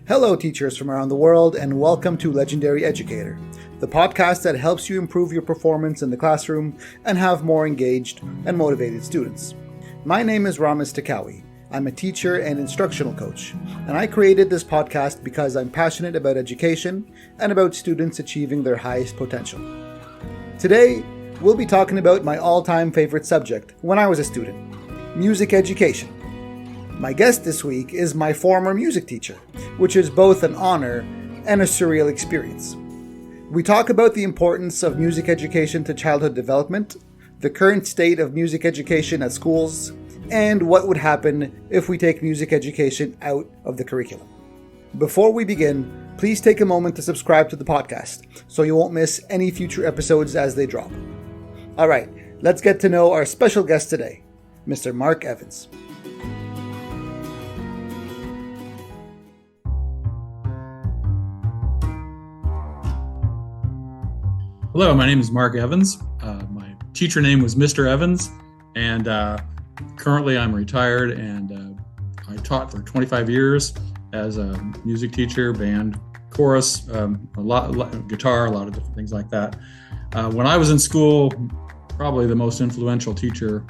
Hello, teachers from around the world, and welcome to Legendary Educator, the podcast that helps you improve your performance in the classroom and have more engaged and motivated students. My name is Ramis Takawi. I'm a teacher and instructional coach, and I created this podcast because I'm passionate about education and about students achieving their highest potential. Today, we'll be talking about my all-time favorite subject when I was a student, music education. My guest this week is my former music teacher, which is both an honor and a surreal experience. We talk about the importance of music education to childhood development, the current state of music education at schools, and what would happen if we take music education out of the curriculum. Before we begin, please take a moment to subscribe to the podcast so you won't miss any future episodes as they drop. All right, let's get to know our special guest today, Mr. Mark Evans. Hello, my name is Mark Evans. My teacher name was Mr. Evans, and currently I'm retired, and I taught for 25 years as a music teacher, band, chorus, a lot guitar, a lot of different things like that. When I was in school, probably the most influential teacher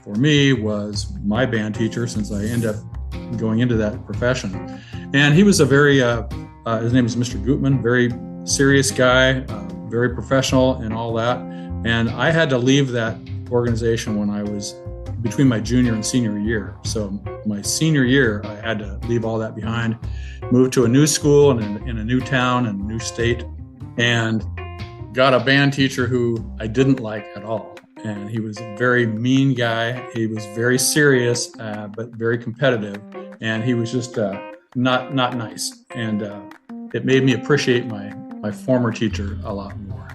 for me was my band teacher, since I ended up going into that profession. And he was a very, his name is Mr. Gutman, very serious guy, very professional and all that. And I had to leave that organization when I was between my junior and senior year. So my senior year, I had to leave all that behind, move to a new school and in a new town and a new state, and got a band teacher who I didn't like at all. And he was a very mean guy. He was very serious, but very competitive. And he was just not nice. And it made me appreciate my former teacher a lot more.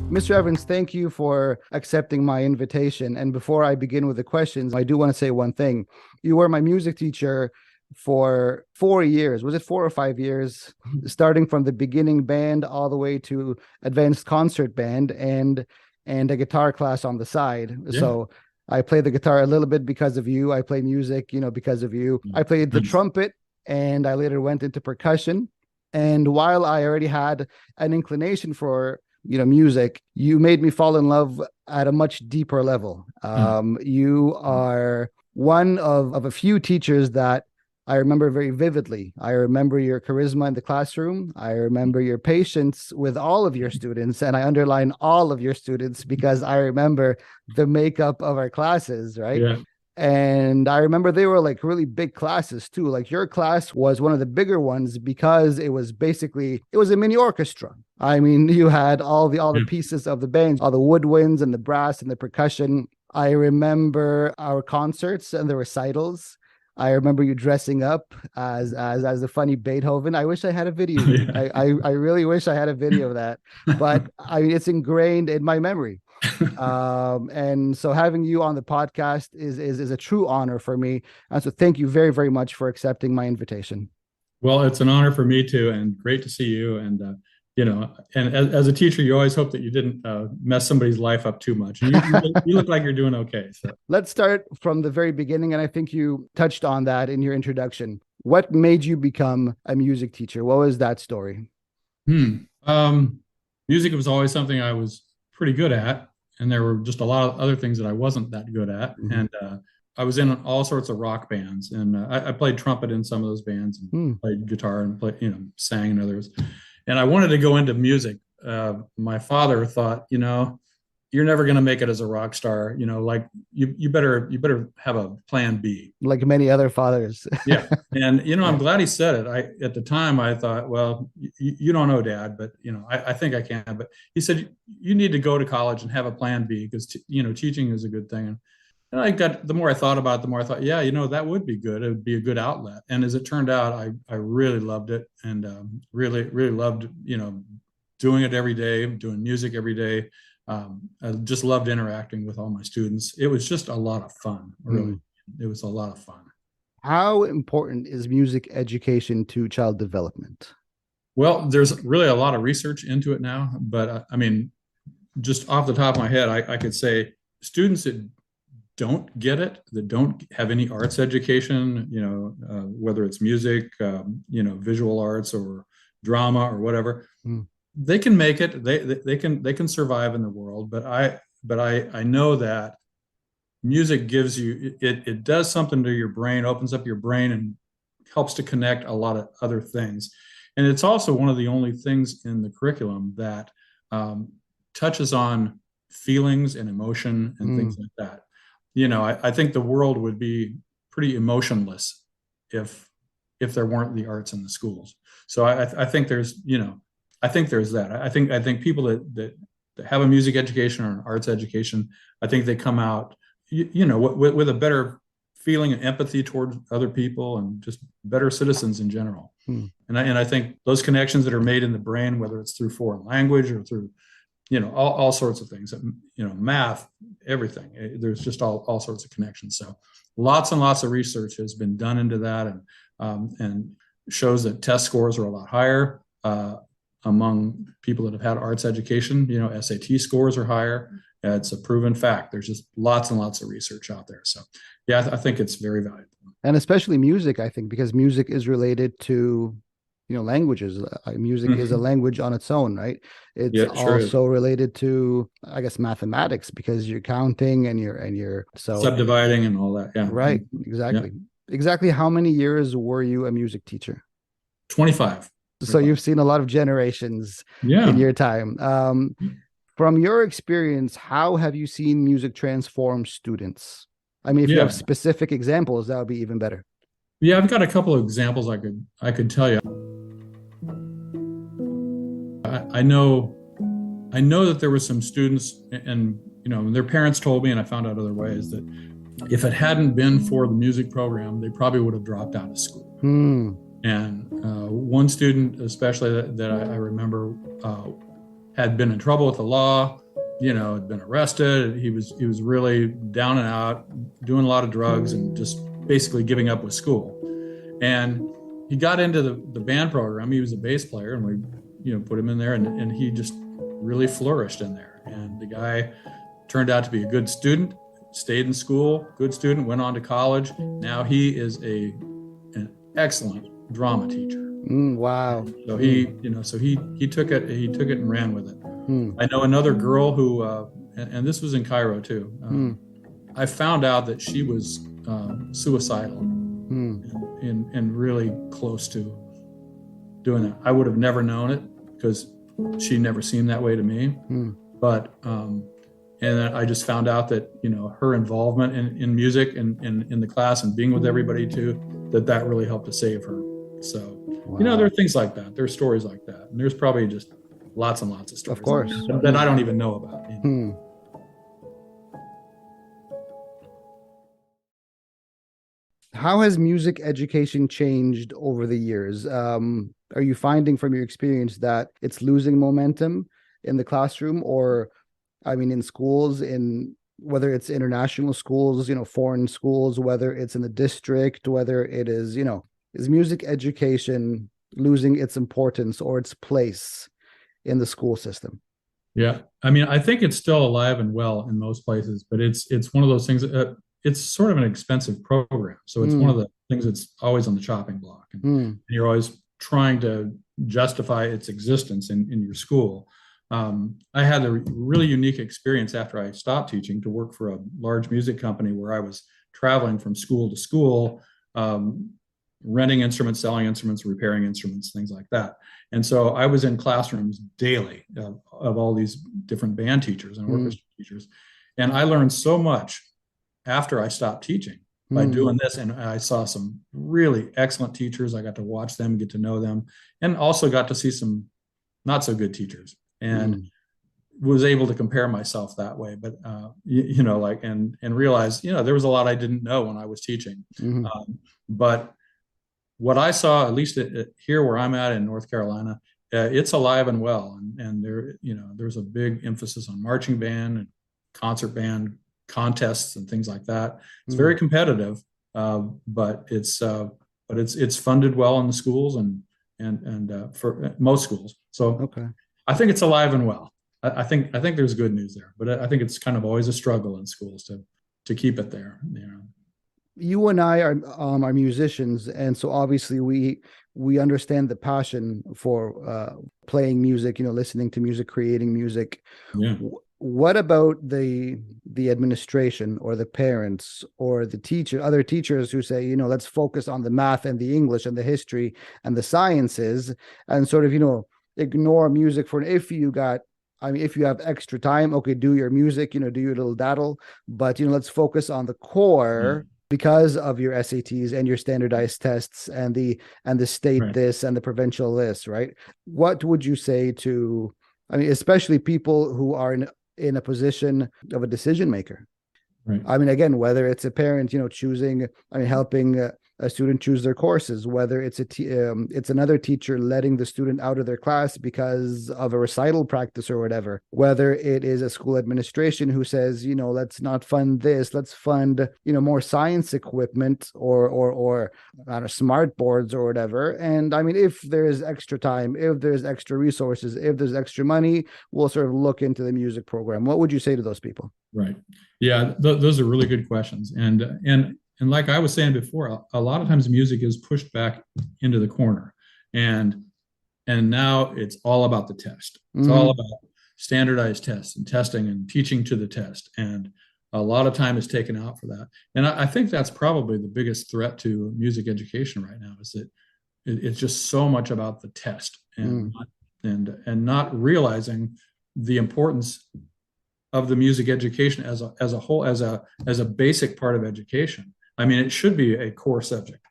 Mr. Evans, thank you for accepting my invitation. And before I begin with the questions, I do want to say one thing. You were my music teacher for 4 years. Was it 4 or 5 years? Starting from the beginning band all the way to advanced concert band and a guitar class on the side. Yeah. So I play the guitar a little bit because of you. I play music, because of you. I played the trumpet, and I later went into percussion. And while I already had an inclination for, music, you made me fall in love at a much deeper level. You are one of a few teachers that I remember very vividly. I remember your charisma in the classroom. I remember your patience with all of your students. And I underline all of your students because I remember the makeup of our classes, right? Yeah. And I remember they were like really big classes too. Like your class was one of the bigger ones because it was a mini orchestra. I mean, you had all the pieces of the band, all the woodwinds and the brass and the percussion. I remember our concerts and the recitals. I remember you dressing up as the funny Beethoven. I wish I had a video. Yeah. I really wish I had a video of that, but it's ingrained in my memory. And so having you on the podcast is a true honor for me. And so thank you very, very much for accepting my invitation. Well, it's an honor for me too, and great to see you. And, and as a teacher, you always hope that you didn't mess somebody's life up too much. And you look like you're doing okay. So let's start from the very beginning. And I think you touched on that in your introduction. What made you become a music teacher? What was that story? Music was always something I was pretty good at. And there were just a lot of other things that I wasn't that good at. Mm-hmm. And I was in all sorts of rock bands. And I played trumpet in some of those bands and played guitar and sang in others. And I wanted to go into music. My father thought, you're never going to make it as a rock star. Like you better have a plan B. Like many other fathers. Yeah. And, I'm glad he said it. At the time I thought, well, you don't know, Dad, but, I think I can. But he said, you need to go to college and have a plan B because, teaching is a good thing. And the more I thought about it, the more I thought, yeah, that would be good. It would be a good outlet. And as it turned out, I really loved it and really, really loved, doing it every day, doing music every day. I just loved interacting with all my students. It was just a lot of fun, really. It was a lot of fun. How important is music education to child development? Well, there's really a lot of research into it now, but just off the top of my head, I could say students that don't get it, that don't have any arts education, whether it's music, visual arts or drama or whatever, Mm. they can make it. They can survive in the world. But I know that music gives you it does something to your brain, opens up your brain, and helps to connect a lot of other things. And it's also one of the only things in the curriculum that touches on feelings and emotion and things Mm. like that. I think the world would be pretty emotionless if there weren't the arts in the schools. So I think I think there's that. I think people that have a music education or an arts education, I think they come out, with a better feeling and empathy toward other people and just better citizens in general. Mm. And I think those connections that are made in the brain, whether it's through foreign language or through, all sorts of things, math, everything, there's just all sorts of connections. So lots and lots of research has been done into that, and shows that test scores are a lot higher among people that have had arts education. SAT scores are higher. It's a proven fact. There's just lots and lots of research out there. So yeah, I think it's very valuable. And especially music, I think, because music is related to, languages. Music is a language on its own, right? It's Yeah, sure is. also related to, I guess, mathematics, because you're counting and you're so Subdividing and all that. Yeah. right. Exactly. Exactly. How many years were you a music teacher? 25. So you've seen a lot of generations in Yeah. your time. From your experience, how have you seen music transform students? I mean, if you Yeah. have specific examples, that would be even better. Yeah, I've got a couple of examples I could tell you. I know that there were some students, and their parents told me, and I found out other ways, that if it hadn't been for the music program, they probably would have dropped out of school. And one student, especially that I remember, had been in trouble with the law, had been arrested. He was really down and out, doing a lot of drugs, and just basically giving up with school. And he got into the band program. He was a bass player, and we put him in there, and he just really flourished in there. And the guy turned out to be a good student, stayed in school, good student, went on to college. Now he is an excellent drama teacher. Wow. So he took it and ran with it. I know another girl who, and this was in Cairo too. I found out that she was suicidal and really close to doing that. I would have never known it because she never seemed that way to me. But and then I just found out that her involvement in music and in the class and being with everybody too, that really helped to save her. So wow. there are things like that. There are stories like that, and there's probably just lots and lots of stories, of course, that I don't even know about. How has music education changed over the years? Are you finding from your experience that it's losing momentum in the classroom, or, I mean, in schools, in whether it's international schools, foreign schools, whether it's in the district, whether it is, is music education losing its importance or its place in the school system? Yeah, I mean, I think it's still alive and well in most places, but it's one of those things. It's sort of an expensive program, so it's one of the things that's always on the chopping block, and you're always trying to justify its existence in your school. I had a really unique experience after I stopped teaching to work for a large music company where I was traveling from school to school, renting instruments, selling instruments, repairing instruments, things like that. And so I was in classrooms daily of all these different band teachers and orchestra teachers. And I learned so much after I stopped teaching by doing this. And I saw some really excellent teachers. I got to watch them, get to know them, and also got to see some not so good teachers, and was able to compare myself that way. But, and realize, there was a lot I didn't know when I was teaching. But what I saw, at least here where I'm at in North Carolina, it's alive and well. And there's a big emphasis on marching band and concert band contests and things like that. It's very competitive, but it's funded well in the schools and for most schools. So okay. I think it's alive and well. I think there's good news there, but I think it's kind of always a struggle in schools too. keep it there. You and I are musicians, and so obviously we understand the passion for playing music, listening to music, creating music. Yeah. What about the administration or the parents or the other teachers who say, let's focus on the math and the English and the history and the sciences, and sort of, ignore music if you have extra time, okay, do your music, do your little daddle, but let's focus on the core. Because of your SATs and your standardized tests and the state Right. this and the provincial this, right? What would you say to, especially people who are in a position of a decision maker? Right. Again, whether it's a parent, choosing, helping a student choose their courses, whether it's it's another teacher letting the student out of their class because of a recital practice or whatever, whether it is a school administration who says, let's not fund this, let's fund, more science equipment or smart boards or whatever. And if there is extra time, if there's extra resources, if there's extra money, we'll sort of look into the music program. What would you say to those people? Right. Yeah, those are really good questions. And like I was saying before, a lot of times music is pushed back into the corner, and now it's all about the test. It's all about standardized tests and testing and teaching to the test, and a lot of time is taken out for that. And I think that's probably the biggest threat to music education right now, is that it's just so much about the test and not realizing the importance of the music education as a whole, as a basic part of education. It should be a core subject,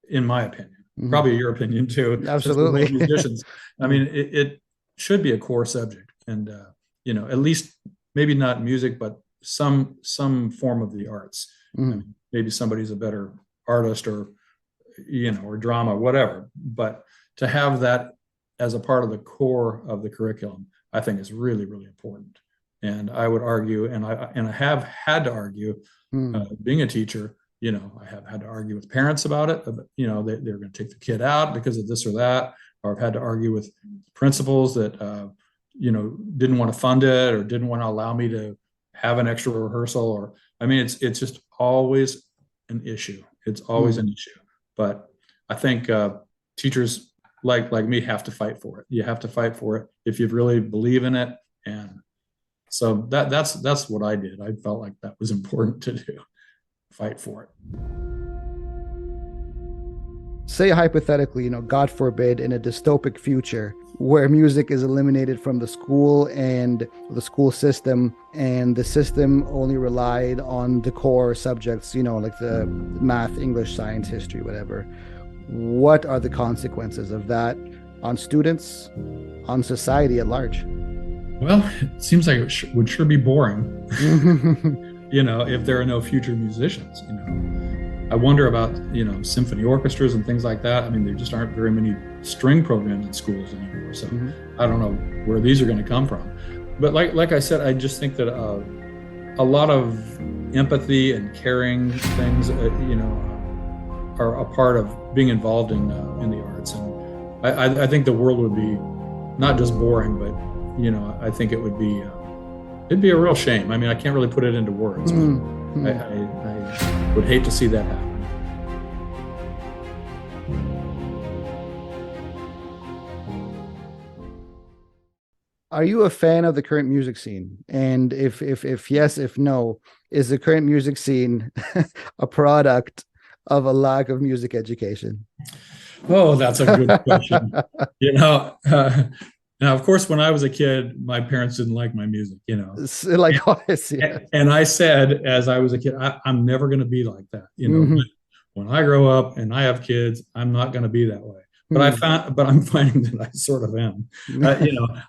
in my opinion. Probably your opinion too. Absolutely. Musicians. It should be a core subject, and at least maybe not music, but some form of the arts. Maybe somebody's a better artist or drama, whatever. But to have that as a part of the core of the curriculum, I think is really, really important. And I would argue, and I have had to argue, being a teacher, I have had to argue with parents about it. They're going to take the kid out because of this or that, or I've had to argue with principals that, didn't want to fund it or didn't want to allow me to have an extra rehearsal. Or, it's just always an issue. It's always an issue. But I think teachers like me have to fight for it. You have to fight for it if you really believe in it. And so that's what I did. I felt like that was important to do. Fight for it. Say hypothetically, God forbid, in a dystopic future where music is eliminated from the school and the school system, and the system only relied on the core subjects, like the math, English, science, history, whatever. What are the consequences of that on students, on society at large? Well, it seems like it would sure be boring. If there are no future musicians. I wonder about symphony orchestras and things like that. There just aren't very many string programs in schools anymore, so I don't know where these are going to come from. But like I said, I just think that a lot of empathy and caring things are a part of being involved in the arts. And I think the world would be not just boring, but I think it would be it'd be a real shame. I can't really put it into words, but I would hate to see that happen. Are you a fan of the current music scene? And if yes, if no, is the current music scene a product of a lack of music education? Oh, that's a good question. Now, of course, when I was a kid, my parents didn't like my music, And I said, as I was a kid, I'm never going to be like that. When I grow up and I have kids, I'm not going to be that way. But I'm finding that I sort of am.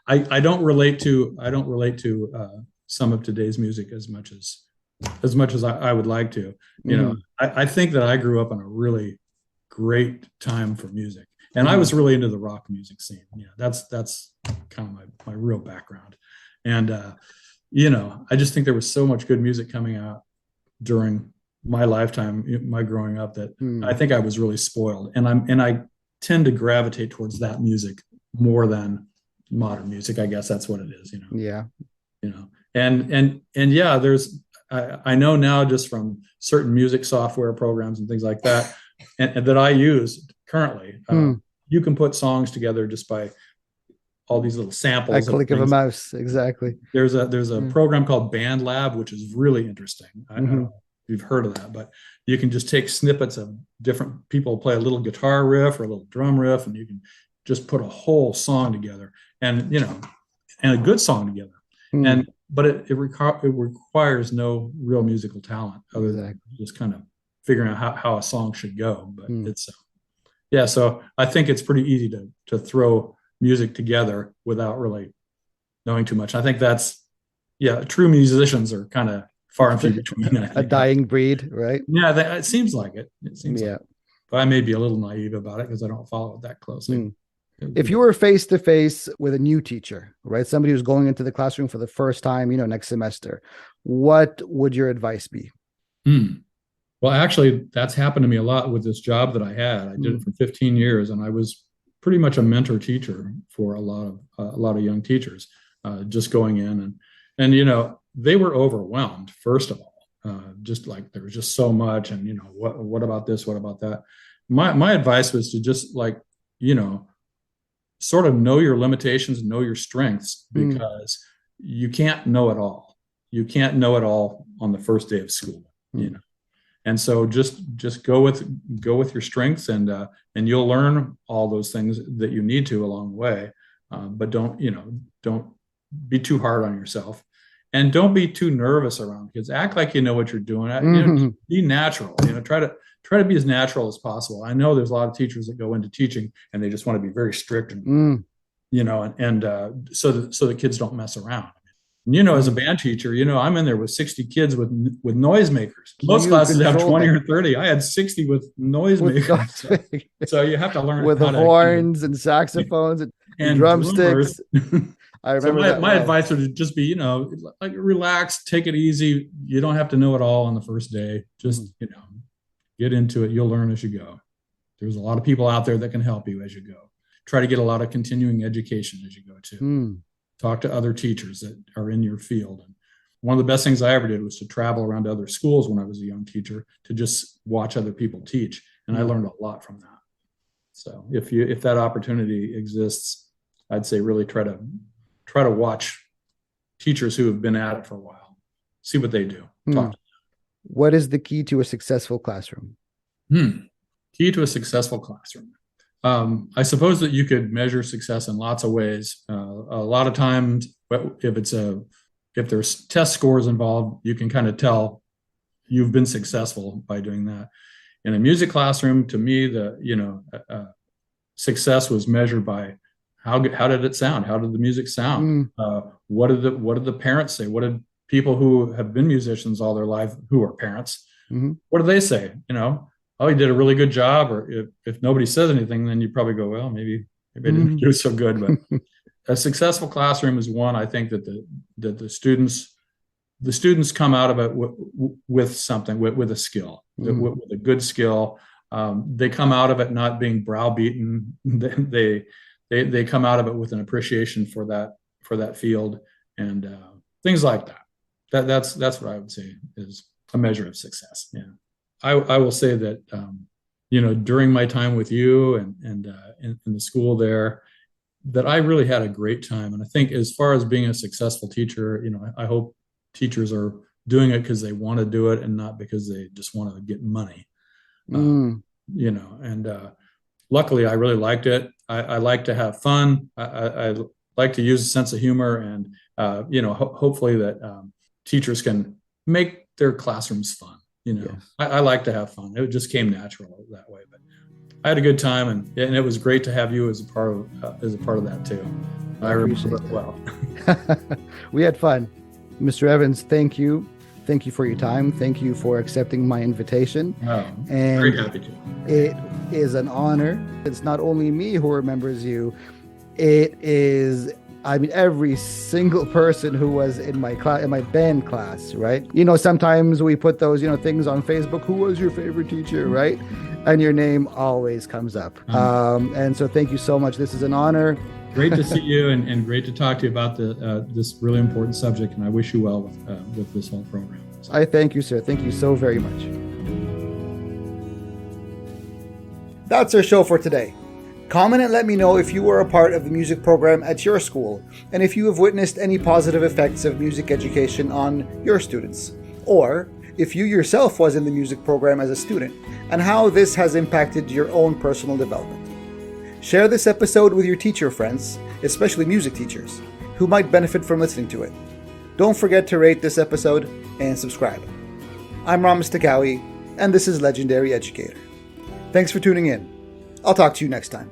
I don't relate to some of today's music as much as I would like to. I think that I grew up in a really great time for music. And I was really into the rock music scene. That's kind of my real background. And, I just think there was so much good music coming out during my lifetime, my growing up, that I think I was really spoiled. And I tend to gravitate towards that music more than modern music. I guess that's what it is, Yeah. And yeah, I know now just from certain music software programs and things like that, and that I use currently. You can put songs together just by all these little samples. A click of a mouse, exactly. There's a program called Band Lab, which is really interesting. I don't know if you've heard of that, but you can just take snippets of different people play a little guitar riff or a little drum riff, and you can just put a whole song together, and a good song together. But it requires no real musical talent other than just kind of figuring out how a song should go. But it's so I think it's pretty easy to throw music together without really knowing too much. I think that's true musicians are kind of far and few between. A dying breed, right? Yeah, it seems like it. It seems like it. But I may be a little naive about it because I don't follow it that closely. If you were face to face with a new teacher, right, somebody who's going into the classroom for the first time, next semester, what would your advice be? Well, actually, that's happened to me a lot with this job that I had. I did it for 15 years, and I was pretty much a mentor teacher for a lot of young teachers, just going in and they were overwhelmed. First of all, just like there was just so much, and what about this? What about that? My advice was to just sort of know your limitations and know your strengths, because you can't know it all. You can't know it all on the first day of school, And so just go with your strengths, and you'll learn all those things that you need to along the way. But don't be too hard on yourself, and don't be too nervous around kids. Act like you know what you're doing. Be natural. Try to be as natural as possible. I know there's a lot of teachers that go into teaching and they just want to be very strict and so the kids don't mess around. As a band teacher, I'm in there with 60 kids with noisemakers. Most classes have 20 or 30. I had 60 with noisemakers. So you have to learn with the horns and saxophones and drumsticks. I remember. So my advice would just be, like, relax, take it easy. You don't have to know it all on the first day. Just get into it. You'll learn as you go. There's a lot of people out there that can help you as you go. Try to get a lot of continuing education as you go too. Talk to other teachers that are in your field. And one of the best things I ever did was to travel around to other schools when I was a young teacher, to just watch other people teach. And I learned a lot from that. So if that opportunity exists, I'd say really try to watch teachers who have been at it for a while, see what they do. Talk to them. What is the key to a successful classroom? Key to a successful classroom. I suppose that you could measure success in lots of ways. A lot of times, if there's test scores involved, you can kind of tell you've been successful by doing that. In a music classroom, to me, success was measured by how did it sound? How did the music sound? What did the parents say? What did people who have been musicians all their life, who are parents, what do they say? Oh, you did a really good job. Or if nobody says anything, then you probably go, well, maybe I didn't do so good. But a successful classroom is one, I think, that the students come out of it with something, with a skill, with a good skill. They come out of it not being browbeaten. They come out of it with an appreciation for that field, and things like that. That's what I would say is a measure of success. Yeah. I will say that, during my time with you and in the school there, that I really had a great time. And I think as far as being a successful teacher, I hope teachers are doing it because they want to do it and not because they just want to get money. Luckily I really liked it. I like to have fun. I like to use a sense of humor, and, hopefully that teachers can make their classrooms fun. Yes. I like to have fun. It just came natural that way. But I had a good time, and it was great to have you as a part of that too. I remember it well. We had fun. Mr. Evans, thank you. Thank you for your time. Thank you for accepting my invitation. And very happy to. It is an honor. It's not only me who remembers you. It is, every single person who was in my class, in my band class, right? Sometimes we put those, things on Facebook. Who was your favorite teacher, right? And your name always comes up. And so thank you so much. This is an honor. Great to see you, and great to talk to you about this really important subject. And I wish you well with this whole program. So. I thank you, sir. Thank you so very much. That's our show for today. Comment and let me know if you were a part of the music program at your school and if you have witnessed any positive effects of music education on your students, or if you yourself was in the music program as a student and how this has impacted your own personal development. Share this episode with your teacher friends, especially music teachers, who might benefit from listening to it. Don't forget to rate this episode and subscribe. I'm Ramis Takawi, and this is Legendary Educator. Thanks for tuning in. I'll talk to you next time.